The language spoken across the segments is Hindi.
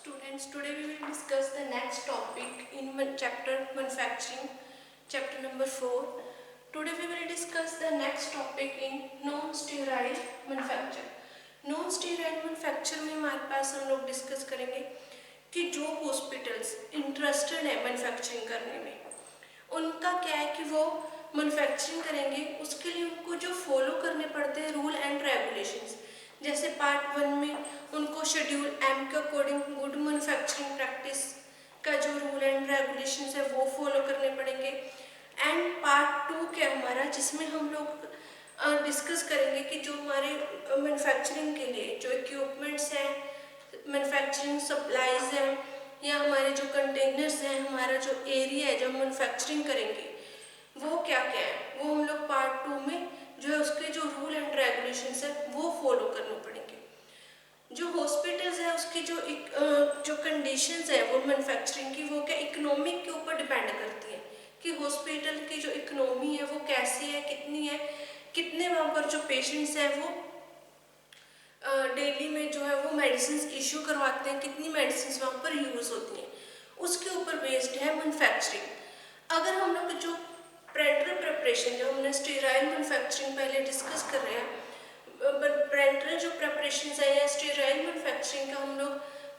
Students, today we will discuss the next topic in chapter manufacturing, chapter number 4. Today we will discuss the next topic in non-sterile manufacture. Non-sterile manufacture में हमारे पास हम लोग डिस्कस करेंगे कि जो हॉस्पिटल्स इंटरेस्टेड है मैन्युफैक्चरिंग करने में, उनका क्या है कि वो मैन्युफैक्चरिंग करेंगे, उसके लिए उनको जो फॉलो करने पड़ते हैं रूल एंड रेगुलेशंस। जैसे पार्ट 1 में उनको शेड्यूल एम के अकॉर्डिंग गुड मैन्युफैक्चरिंग प्रैक्टिस का जो रूल एंड रेगुलेशंस है वो फॉलो करने पड़ेंगे। एंड पार्ट 2 क्या हमारा, जिसमें हम लोग डिस्कस करेंगे कि जो हमारे मैन्युफैक्चरिंग के लिए जो इक्विपमेंट्स हैं, मैन्युफैक्चरिंग सप्लाईज हैं, या हमारे जो कंटेनर्स हैं, हमारा जो एरिया है जो हम मैन्युफैक्चरिंग करेंगे वो क्या क्या है, वो हम लोग पार्ट 2 में जो है उसके जो रूल एंड रेगुलेशंस है वो फॉलो करने पड़ेंगे। जो हॉस्पिटल्स है उसकी जो कंडीशंस है वो मैन्युफैक्चरिंग की, वो क्या इकोनॉमिक के ऊपर डिपेंड करती है कि हॉस्पिटल की जो इकोनॉमी है वो कैसी है, कितनी है, कितने वहाँ पर जो पेशेंट्स हैं वो डेली में जो है वो मेडिसिन इशू करवाते हैं, कितनी मेडिसिन वहाँ पर यूज़ होती हैं, उसके ऊपर बेस्ड है मैन्युफैक्चरिंग। अगर हम लोग जो प्रेंटर प्रिपरेशन, जो हमने स्टेराइल मैन्युफैक्चरिंग पहले डिस्कस कर रहे हैं, प्रेंटर जो प्रिपरेशन है या स्टेराइल मैन्युफैक्चरिंग का हम लोग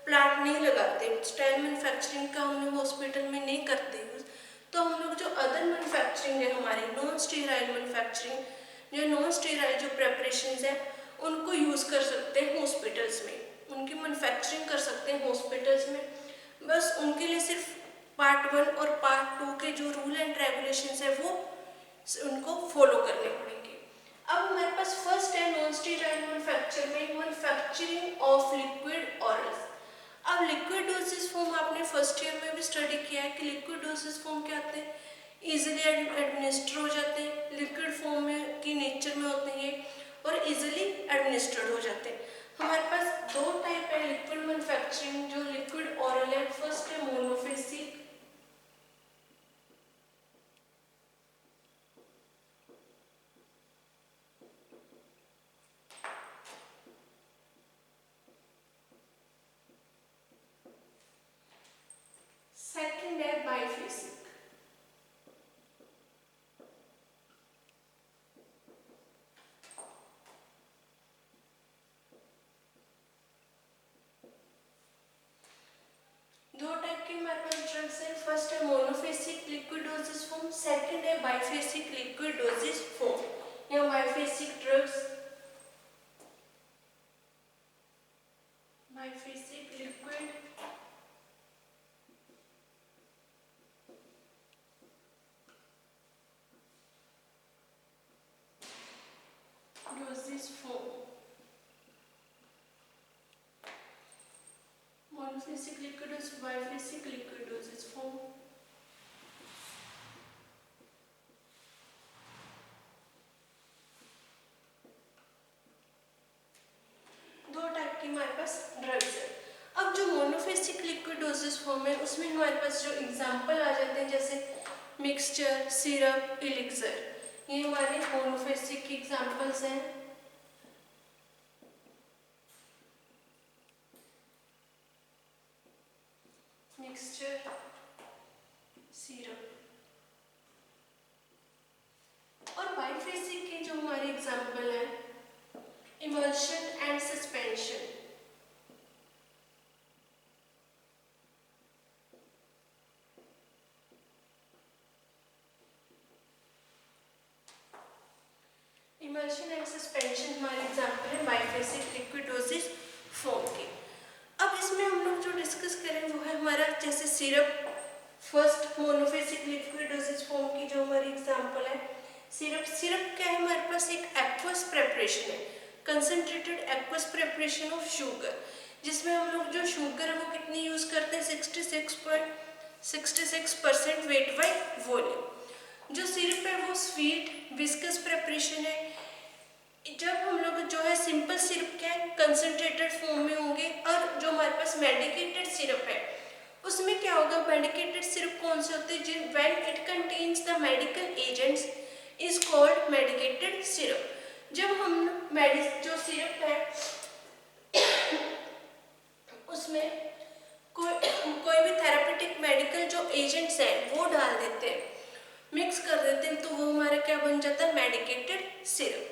प्लांट नहीं लगाते, स्टेराइल मैन्युफैक्चरिंग का हम लोग हॉस्पिटल में नहीं करते यूज, तो हम लोग जो अदर मैन्युफैक्चरिंग है हमारी नॉन स्टेराइल मैन्युफैक्चरिंग, जो नॉन स्टेराइल जो प्रिपरेशन है उनको यूज़ कर सकते हैं हॉस्पिटल्स में, उनकी मैन्युफैक्चरिंग कर सकते हैं हॉस्पिटल्स में। बस उनके लिए सिर्फ पार्ट 1 और पार्ट 2 के जो रूल एंड रेगुलेशंस है वो उनको फॉलो करने पड़ेंगे। अब हमारे पास फर्स्ट है नॉन स्टेराइल मैन्युफैक्चर में मैन्युफैक्चरिंग ऑफ लिक्विड ऑरल्स। अब लिक्विड डोसेज फॉर्म आपने फर्स्ट ईयर में भी स्टडी किया है कि लिक्विड डोसेज फॉर्म क्या होते हैं, इजीली एडमिनिस्टर हो जाते हैं, लिक्विड फॉर्म में की नेचर में होते हैं ये और इजीली एडमिनिस्टर्ड हो जाते हैं। हमारे पास दो टाइप है लिक्विड मैन्युफैक्चरिंग जो लिक्विड ऑरल है। फर्स्ट है मोनोफेसिक, सेकंड है बाइफेसिक। दो टाइप के हमारे पास ड्रग्स है, फर्स्ट है monophasic liquid dosage form, second है बाइफेसिक लिक्विड डोसेज फॉर्म या बाइफेसिक drugs, बाइफेसिक liquid dosage form, monophasic liquid dosage, बाइफेसिक liquid dosage form. दो टाइप की हमारे पास ड्रग्स है। अब जो मोनोफेसिक लिक्विड डोसेज फॉर्म है उसमें हमारे पास जो एग्जांपल आ जाते हैं जैसे मिक्सचर, सिरप, एलिक्सर, ये हमारे मोनोफेसिक की एग्जांपल्स हैं। Mixture, syrup. और बाइफेसिक के जो हमारे एग्जांपल है emulsion and suspension, emulsion and suspension हमारे एग्जांपल है बाइफेसिक लिक्विड डोसेज फॉर्म के। अब इसमें हम लोग जो डिस्कस करें वो है हमारा जैसे syrup, first monophasic liquid dosage form की जो हमारी एग्जांपल है सिरप। सिरप क्या है, हमारे पास एक एक्वस प्रेपरेशन है, concentrated aqueous preparation of sugar, जिसमें हम लोग जो शुगर है वो कितनी यूज करते हैं 66.66% वेट बाई वॉल्यूम। जो सिरप है वो स्वीट विस्कस प्रेपरेशन है। जब हम लोग जो है सिंपल सिरप क्या है कंसंट्रेटेड फॉर्म में होंगे, और जो हमारे पास मेडिकेटेड सिरप है उसमें क्या होगा, मेडिकेटेड सिरप कौन से होते हैं, when it contains the medical agents is called medicated syrup. जब हम जो सिरप है उसमें केमिकल जो एजेंट्स हैं वो डाल देते हैं, मिक्स कर देते हैं, तो वो हमारा क्या बन जाता है, मेडिकेटेड सिरप।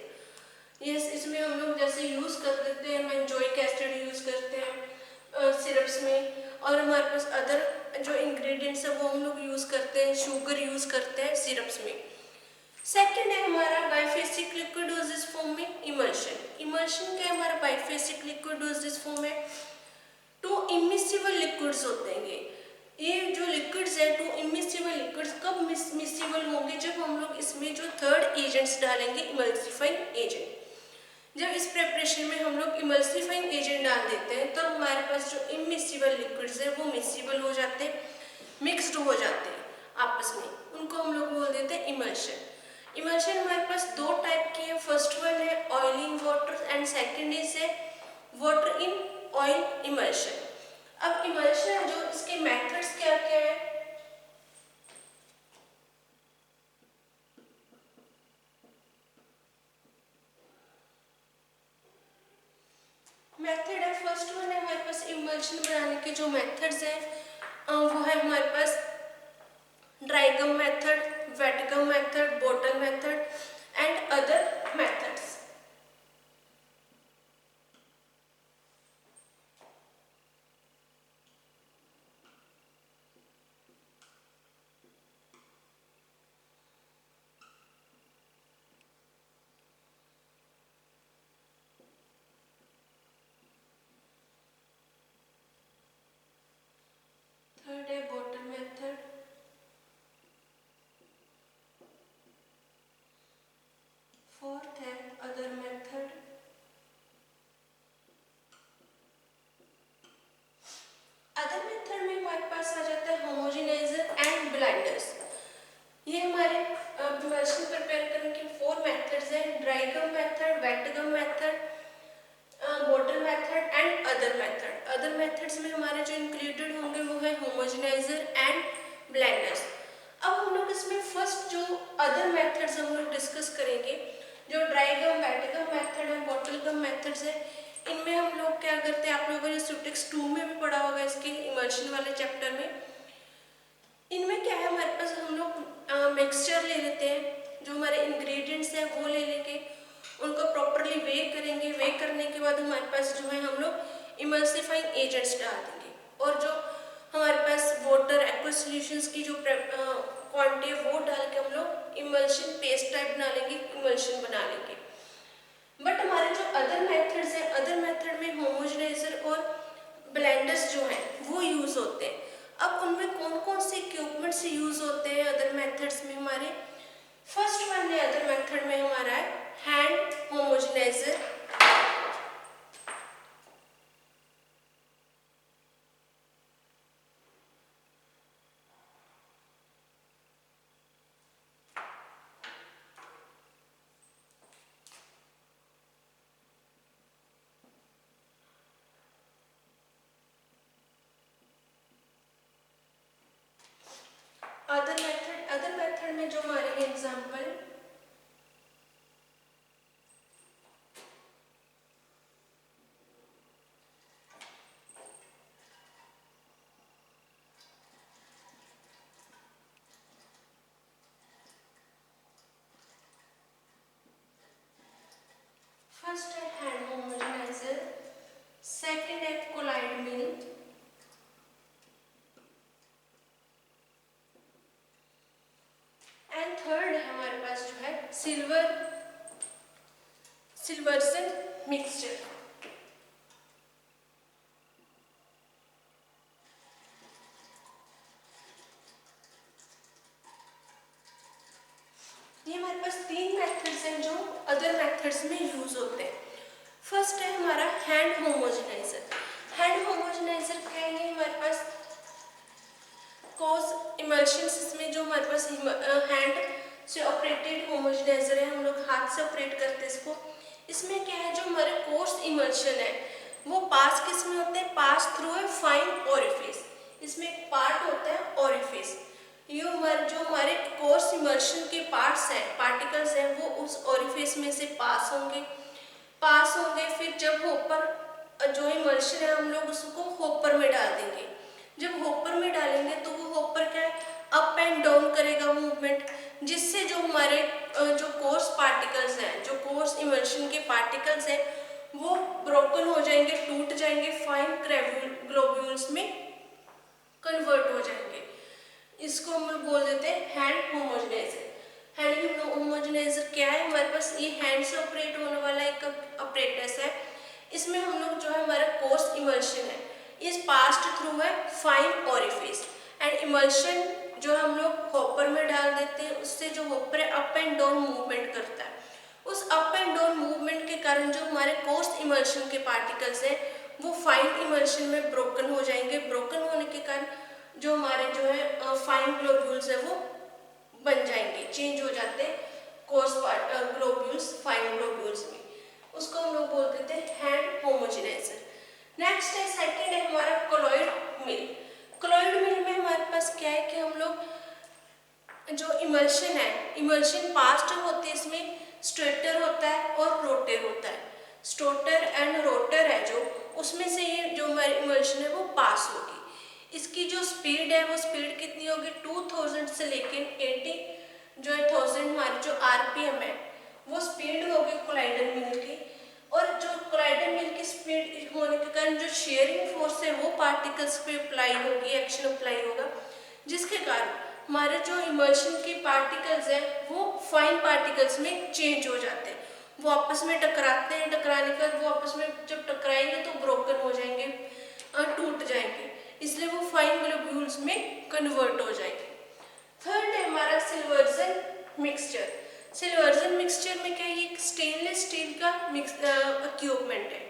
यस, इसमें हम लोग जैसे यूज़ कर देते हैं, बेंजोइक एसिड यूज़ करते हैं सिरप्स में, और हमारे पास अदर जो इंग्रेडिएंट्स है वो हम लोग यूज़ करते हैं, शुगर यूज़ करते हैं सिरप्स में। सेकेंड है हमारा बाइफेसिक लिक्विड डोजेज फॉर्म में इमल्शन। इमल्शन क्या है हमारा, बाइफेसिक लिक्विड डोजेज फॉर्म है। टू इमिसिबल लिक्विड्स होते हैं ये जो लिक्विड्स है, टू इमिसिबल लिक्विड्स कब मिसिबल होंगे, जब हम लोग इसमें जो थर्ड एजेंट्स डालेंगे, इमल्सिफाइंग एजेंट। जब इस प्रेपरेशन में हम लोग इमल्सिफाइंग एजेंट डाल देते हैं तो हमारे पास जो इमिसिबल लिक्विड्स है वो मिसिबल हो जाते हैं, मिक्सड हो जाते हैं आपस में, उनको हम लोग बोल देते हैं इमल्शन। इमल्शन हमारे पास दो टाइप की है, फर्स्ट वन है oil in water and second is है वाटर इन ऑयल इमल्शन। अब इमल्शन जो इसके मेथड्स क्या क्या है, मेथड है, फर्स्ट वन है हमारे पास इमल्शन बनाने के जो मेथड्स हैं वो है हमारे पास dry gum method, wet gum method, bottle method and other methods. Third है बॉटल मेथड, फोर्थ है अदर मेथड, अदर मेथड में हमारे पास आ जाता है होमोजेनाइजर एंड ब्लेंडर्स। ये हमारे इमल्शन प्रिपेयर करने के फोर मेथड्स हैं, dry gum method, wet gum method, bottle method and other method. Other methods में हमारे जो इंक्लूडेड होंगे वो है होमोजेनाइजर एंड ब्लेंडर्स। अब हम लोग इसमें फर्स्ट जो अदर मेथड्स हम लोग डिस्कस करेंगे, जो dry gum, wet gum method है, बॉटल गम मेथड्स है, इनमें हम लोग क्या करते हैं, आप लोगों ने सुटेक्स 2 में भी पढ़ा होगा इसके इमल्शन वाले चैप्टर में। इनमें क्या है हमारे पास, हम लोग मिक्सचर ले लेते हैं, जो हमारे इंग्रेडिएंट्स हैं वो ले लेके उनको प्रॉपरली वे करेंगे, वे करने के बाद हमारे पास जो है हम लोग इमल्सिफाइंग एजेंट्स डाल देंगे, और जो हमारे पास वाटर एक्वा सॉल्यूशंस की जो क्वांटिटी है वो डाल के हम लोग इमल्शन पेस्ट टाइप बना लेंगे, इमल्शन बना लेंगे। बट हमारे जो अदर मेथड्स हैं, अदर मेथड में होमोजेनाइजर और ब्लेंडर्स जो हैं वो यूज़ होते हैं। अब उनमें कौन कौन से इक्विपमेंट्स यूज़ होते हैं अदर मेथड्स में हमारे, फर्स्ट वन है अदर मेथड में हमारा है हैंड होमोजेनाइजर, अदर मेथड में जो हमारे एग्जांपल फर्स्ट है हैंड होमोजेनाइजर, सेकंड है कोलाइड मिल, एंड थर्ड है हमारे पास जो है सिल्वर्सन मिक्सचर। ये हमारे पास तीन मेथड्स हैं जो अदर मेथड्स में यूज होते हैं। फर्स्ट है हमारा हैंड होमोजेनाइजर। हैंड होमोजेनाइजर क्या है, ये हमारे पास कॉज इमल्शंस, इसमें जो हमारे पास हैंड से ऑपरेटेड होमोजेनाइजर है, हम लोग हाथ से ऑपरेट करते हैं इसको। इसमें क्या है, जो हमारे कोर्स इमल्शन है वो पास किस में होते हैं, pass through a fine orifice. इसमें एक पार्ट होता है ओरिफिस, ये जो हमारे कोर्स इमल्शन के पार्ट्स हैं, पार्टिकल्स हैं, वो उस ओरिफिस में से पास होंगे। फिर जब होपर जो इमल्शन है हम लोग उसको होपर में डाल देंगे। जब हॉपर में डालेंगे तो वो हॉपर क्या है, अप एंड डाउन करेगा मूवमेंट, जिससे जो हमारे जो कोर्स पार्टिकल्स हैं, जो कोर्स इमल्शन के पार्टिकल्स हैं, वो ब्रोकन हो जाएंगे, टूट जाएंगे, फाइन ग्लोब्यूल्स में कन्वर्ट हो जाएंगे। इसको हम लोग बोल देते हैं हैंड होमोजेनाइजर। हैंड होमोजेनाइजर क्या है, हमारे पास ये हैंड से ऑपरेट होने वाला एक अपरेटस है। इसमें हम लोग जो है हमारा कोर्स इमल्शन है इज पास्ड थ्रू है फाइन ओरिफिस, एंड इमल्शन जो हम लोग हॉपर में डाल देते हैं, उससे जो हॉपर है अप एंड डाउन मूवमेंट करता है। उस अप एंड डाउन मूवमेंट के कारण जो हमारे कोर्स इमल्शन के पार्टिकल्स हैं वो फाइन इमल्शन में ब्रोकन हो जाएंगे। ब्रोकन होने के कारण जो हमारे जो है फाइन ग्लोब्यूल्स है वो बन जाएंगे, चेंज हो जाते हैं कोर्स ग्लोब्यूल्स फाइन ग्लोब्यूल्स में। उसको हम लोग बोल देते हैं हैंड होमोजेनाइजर। नेक्स्ट है, सेकंड है हमारा कोलॉइड मिल। कोलॉइड मिल में हमारे पास क्या है कि हम लोग जो इमल्शन है, इमल्शन पास्ट होती है, इसमें स्टेटर होता है और रोटर होता है। स्टेटर एंड रोटर है जो, उसमें से ये जो हमारी इमल्शन है वो पास होगी। इसकी जो स्पीड है वो स्पीड कितनी होगी, 2000 से लेकर 80 जो है 1000 हमारी जो आरपीएम है वो स्पीड होगी कोलाइडल मिल की। और जो कोलाइडल मिल की स्पीड होने के कारण जो शेयरिंग फोर्स है वो पार्टिकल्स पे अप्लाई होगी, एक्शन अप्लाई होगा, जिसके कारण हमारे जो इमल्शन के पार्टिकल्स हैं वो फाइन पार्टिकल्स में चेंज हो जाते हैं। वो आपस में टकराते हैं, टकराने के बाद वो आपस में जब टकराएंगे तो ब्रोकन हो जाएंगे, टूट जाएंगे, इसलिए वो फाइन ग्लोब्यूल्स में कन्वर्ट हो जाएंगे। थर्ड है हमारा सिल्वर्जन मिक्सचर। सिल्वर्जन मिक्सचर में क्या है, ये स्टेनलेस स्टील का इक्विपमेंट है।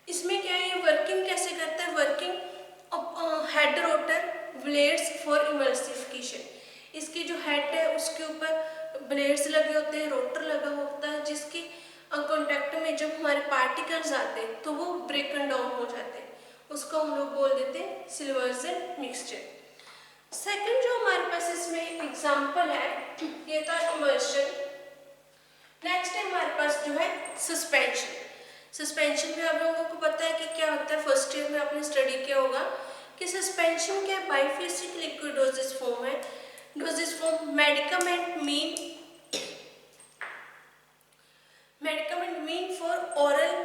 इसमें क्या है, ये वर्किंग कैसे करता है, working head rotor blades for emulsification. इसकी जो हेड है उसके ऊपर ब्लेड्स लगे होते हैं, रोटर लगा होता है, जिसकी कांटेक्ट में जब हमारे पार्टिकल्स आते हैं तो वो ब्रेक डाउन हो जाते हैं। उसको हम लोग बोल देते हैं सिल्वर्जन मिक्सचर। सेकंड जो हमारे पास इसमें एग्जांपल है ये था इमल्शन। नेक्स्ट है हमारे पास जो है सस्पेंशन। सस्पेंशन में आप लोगों को पता है कि क्या होता है, फर्स्ट ईयर में आपने स्टडी किया होगा कि सस्पेंशन क्या है, बाइफेसिक लिक्विड डोजेज फॉर्म है। Doses form medicament mean for oral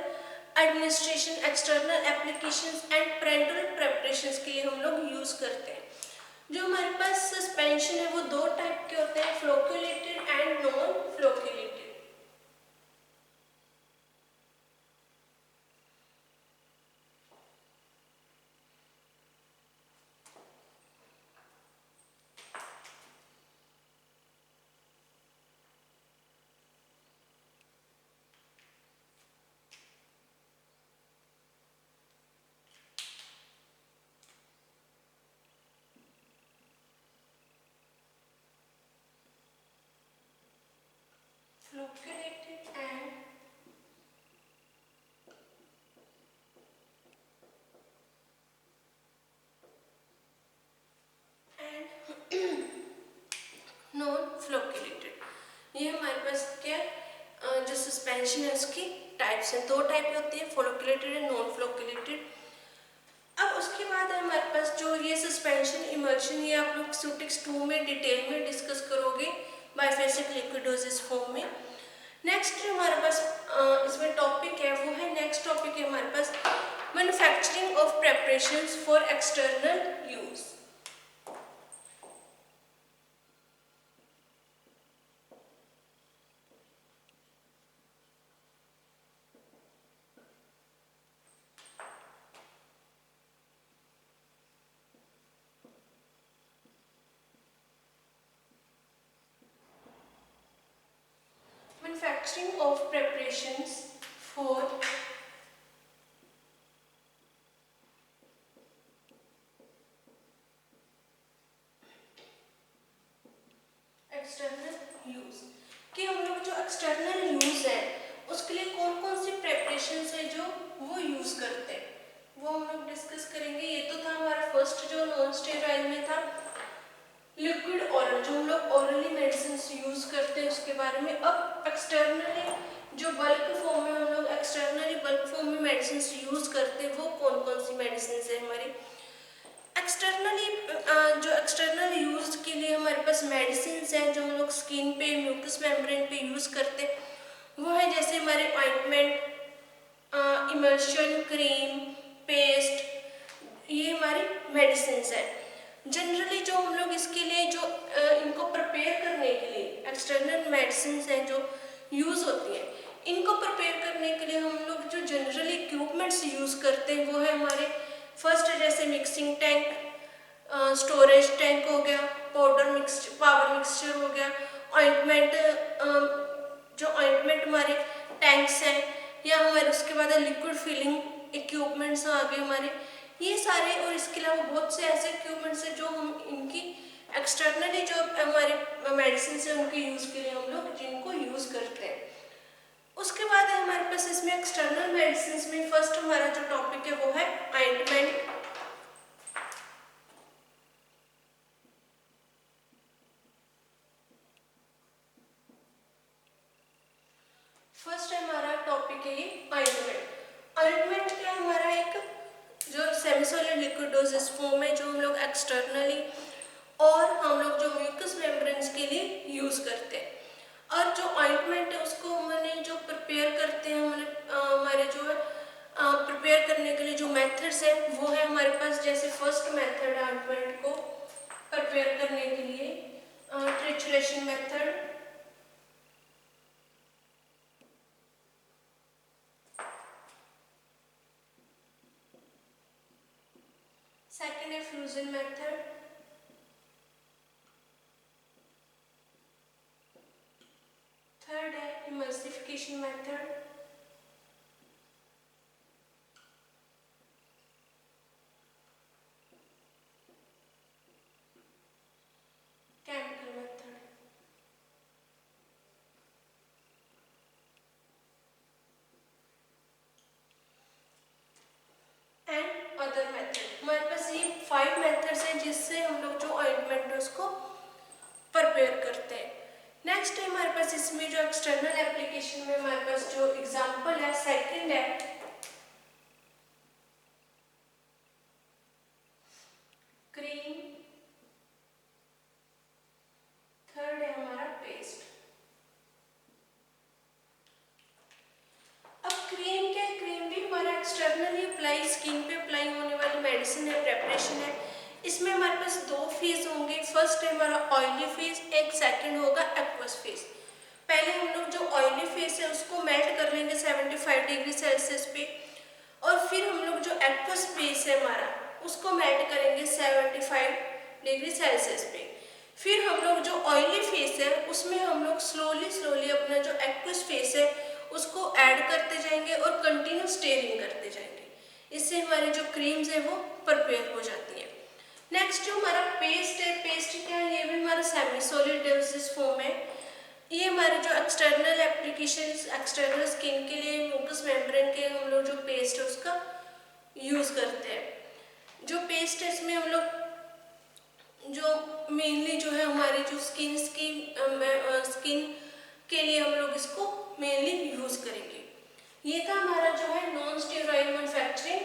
administration, external applications and parental preparations के लिए हम लोग यूज करते हैं। जो हमारे पास सस्पेंशन है वो दो टाइप के होते हैं, flocculated and non flocculated. Flocculated and non flocculated. ये हमारे पास क्या जो सस्पेंशन है उसकी टाइप्स हैं, दो टाइप होती है, फ्लोक्यूलेटेड एंड नॉन फ्लोक्यूलेटेड। अब उसके बाद है हमारे पास जो ये सस्पेंशन इमल्शन, ये आप लोग सूटिक्स 2 में डिटेल में डिस्कस करोगे बाइफेसिक लिक्विडोसिस फॉर्म में। नेक्स्ट जो हमारे पास इसमें टॉपिक है वो है, नेक्स्ट टॉपिक है हमारे पास manufacturing of preparations for external use. Manufacturing of preparations for external use, कि हम लोग जो एक्सटर्नल यूज है उसके लिए कौन कौन सी प्रेपरेशंस है जो वो यूज करते हैं, वो हम लोग डिस्कस करेंगे। ये तो था हमारा फर्स्ट जो नॉन स्टेरॉइड में था लिक्विड ओरल, जो हम लोग ओरली मेडिसिन यूज करते हैं उसके बारे में। अब एक्सटर्नली जो बल्क फॉर्म में हम लोग एक्सटर्नली बल्क फॉर्म में मेडिसिन यूज करते हैं वो कौन कौन सी मेडिसिन है हमारी। एक्सटर्नल मेडिसिन हैं जो हम लोग स्किन पे, म्यूकस मेम्ब्रेन पे यूज़ करते हैं, वो है जैसे हमारे ऑइंटमेंट, इमल्शन, क्रीम, पेस्ट, ये हमारी मेडिसिन है। जनरली जो हम लोग इसके लिए जो इनको प्रिपेयर करने के लिए एक्सटर्नल मेडिसिन हैं जो यूज़ होती हैं, इनको प्रिपेयर करने के लिए हम लोग जो जनरली इक्विपमेंट्स यूज़ करते हैं वो है हमारे फर्स्ट जैसे मिक्सिंग टैंक, स्टोरेज टैंक हो गया, पावर मिक्सचर हो गया, ऑइंटमेंट, जो ऑइंटमेंट हमारे टैंक्स हैं, या हमारे उसके बाद लिक्विड फिलिंग इक्विपमेंट्स आ गए हमारे, ये सारे। और इसके अलावा बहुत से ऐसे इक्विपमेंट्स हैं जो हम इनकी एक्सटर्नली जो हमारे मेडिसिन है उनके यूज़ के लिए हम लोग जिनको यूज़ करते हैं। उसके बाद है हमारे पास इसमें एक्सटर्नल मेडिसिन में फर्स्ट हमारा जो टॉपिक है वो है ऑइंटमेंट। फर्स्ट हमारा टॉपिक है ये ऑइंटमेंट। ऑइंटमेंट क्या है, हमारा एक जो सेमीसॉलिड लिक्विड डोजेज फॉर्म है जो हम लोग एक्सटर्नली और हम लोग जो म्यूकस मेम्ब्रेन्स के लिए यूज़ करते हैं। और जो ऑइंटमेंट है उसको हमने जो प्रिपेयर करते हैं, हमारे जो है प्रिपेयर करने के लिए जो मेथड्स है वो है हमारे पास। जैसे फर्स्ट मेथड है ऑइंटमेंट को प्रिपेयर करने के लिए ट्रिचुरेशन मेथड, सेकेंड है फ्यूजन मेथड, थर्ड है emulsification method, chemical method. And other method. हमारे पास ये 5 मेथड्स हैं जिससे हम लोग जो ऑइंटमेंट है उसको प्रिपेयर करते हैं। नेक्स्ट है हमारे पास इसमें जो एक्सटर्नल एप्लीकेशन में हमारे पास जो एग्जांपल है, सेकंड है क्रीम, थर्ड है हमारा पेस्ट। अब क्रीम क्या है, क्रीम भी हमारा एक्सटर्नली अप्लाई, स्किन पे अप्लाई होने वाली मेडिसिन है, प्रेपरेशन है। इसमें हमारे पास 2 फेज होंगे। फर्स्ट है हमारा ऑयली फेज, एक सेकंड होगा एक्वस फेज। पहले हम लोग जो ऑयली फेज है उसको मेल्ट कर लेंगे 75 डिग्री सेल्सियस पे, और फिर हम लोग जो एक्वस फेज है हमारा उसको मेल्ट करेंगे 75 डिग्री सेल्सियस पे। फिर हम लोग जो ऑयली फेस है उसमें हम लोग स्लोली स्लोली अपना जो एक्वस फेस है उसको ऐड करते जाएंगे और कंटिन्यू स्टेरिंग करते जाएंगे। इससे हमारी जो क्रीम्स है वो प्रिपेयर हो जाती है। नेक्स्ट जो हमारा पेस्ट है, पेस्ट क्या है, ये भी हमारा सेमी सॉलिड डोसेज फॉर्म है। ये हमारे जो एक्सटर्नल एप्लीकेशन, एक्सटर्नल स्किन के लिए, म्यूकस मेम्ब्रेन के हम लोग जो पेस्ट है उसका यूज़ करते हैं। जो पेस्ट है इसमें हम लोग जो मेनली जो है हमारी जो स्किन के लिए हम लोग इसको मेनली यूज़ करेंगे। ये था हमारा जो है नॉन स्टेरॉइड मैन्युफैक्चरिंग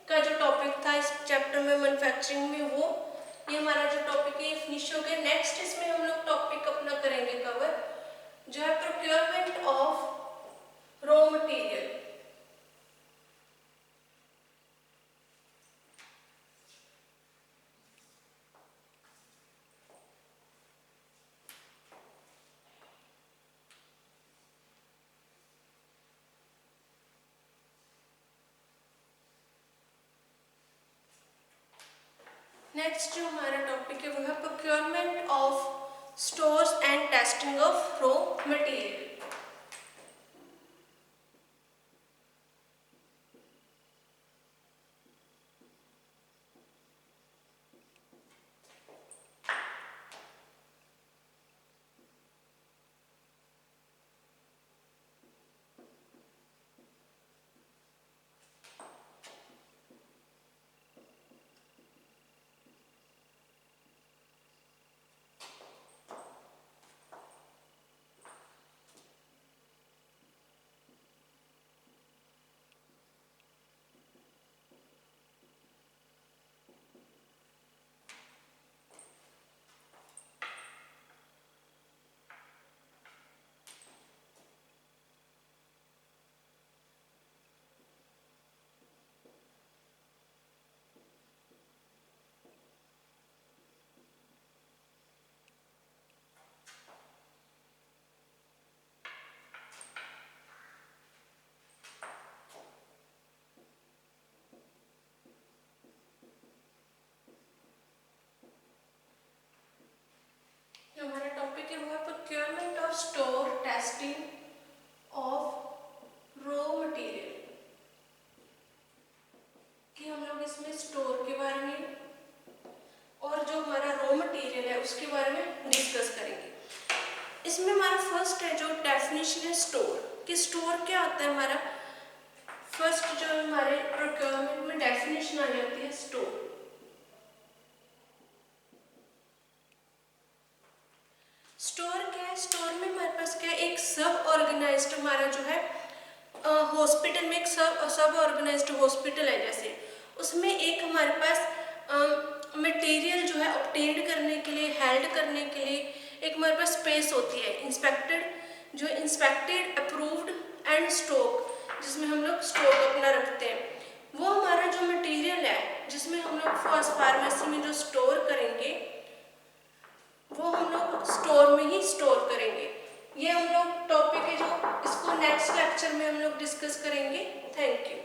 का जो टॉपिक था इस चैप्टर में, मैन्युफैक्चरिंग में, वो ये हमारा जो टॉपिक है फिनिश हो गया। नेक्स्ट इसमें हम लोग टॉपिक अपना करेंगे कवर जो है procurement of raw material. Next जो हमारा टॉपिक है वो है procurement of stores and testing of raw material. इसमें स्टोर के बारे में और जो हमारा रॉ मटेरियल है उसके बारे में डिस्कस करेंगे। इसमें हमारा फर्स्ट है जो डेफिनेशन है स्टोर, कि स्टोर क्या होता है हमारा। फर्स्ट जो हमारे प्रोक्योरमेंट में डेफिनेशन आ जाती है स्टोर। स्टोर क्या है, स्टोर में हमारे पास क्या है, एक सब ऑर्गेनाइज्ड हमारा जो है हॉस्पिटल में एक सब ऑर्गेनाइज्ड हॉस्पिटल है जैसे, उसमें एक हमारे पास मटेरियल जो है ऑब्टेन करने के लिए, हेल्ड करने के लिए एक हमारे पास स्पेस होती है इंस्पेक्टेड अप्रूव्ड एंड स्टॉक, जिसमें हम लोग स्टॉक अपना रखते हैं। वो हमारा जो मटेरियल है जिसमें हम लोग फार्मेसी में जो स्टोर करेंगे वो हम लोग स्टोर में ही स्टोर करेंगे। ये हम लोग टॉपिक है जो इसको नेक्स्ट लेक्चर में हम लोग डिस्कस करेंगे। Thank you.